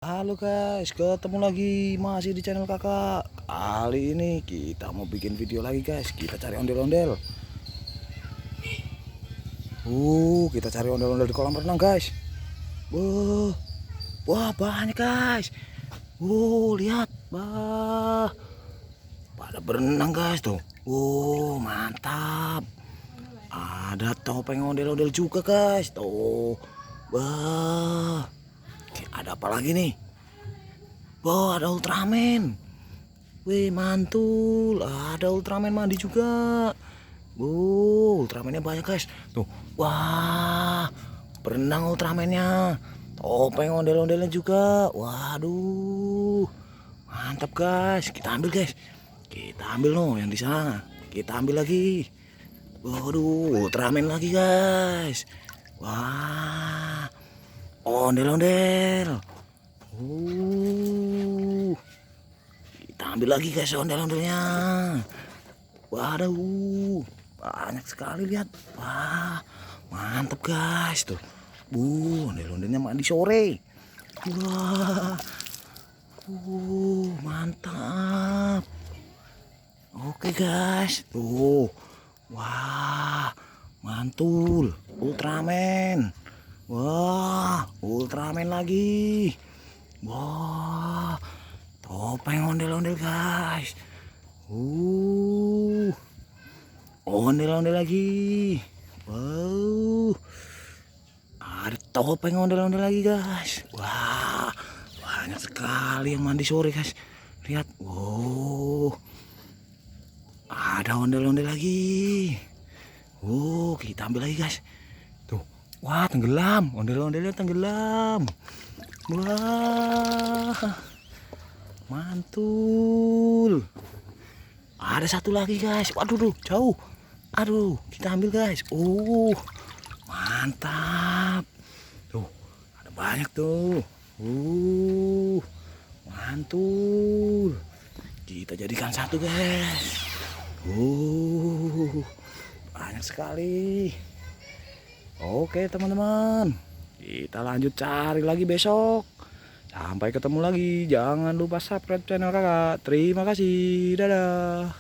Halo guys, ketemu lagi masih di channel kakak. Kali ini kita mau bikin video lagi guys. Kita cari ondel-ondel. Kita cari ondel-ondel di kolam renang guys. Wah, wah banyak guys. Lihat, pada berenang guys tuh. Mantap. Ada topeng ondel-ondel juga guys. Tuh, wah. Ada apa lagi nih? Ada Ultraman. Wih, mantul. Ada Ultraman mandi juga. Ultramannya banyak guys. Tuh, wah, berenang Ultramannya. Topeng ondel-ondelnya juga. Waduh, mantap guys. Kita ambil guys. Kita ambil loh yang di sana. Kita ambil lagi. Waduh, Ultraman lagi guys. Wah, ondel-ondel. Kita ambil lagi guys ondel-ondelnya. Waduh, banyak sekali, lihat. Wah, mantap guys tuh. Ondel-ondelnya mandi sore. Wah, mantap. Oke guys, tuh. Wah, mantul. Ultraman. Wah, Ultraman lagi. Wah, topeng ondel-ondel guys. Ondel-ondel lagi. Wow, ada topeng ondel-ondel lagi guys. Wah, banyak sekali yang mandi sore guys. Lihat, wow, ada ondel-ondel lagi. Kita ambil lagi guys. Tuh, wah, tenggelam. Ondel-ondelnya tenggelam. Wah, mantul. Ada satu lagi guys. Waduh, jauh. Aduh, kita ambil guys. Mantap. Tuh, ada banyak tuh. Mantul. Kita jadikan satu guys. Banyak sekali. Oke teman-teman, kita lanjut cari lagi besok. Sampai ketemu lagi. Jangan lupa subscribe channel kakak. Terima kasih. Dadah.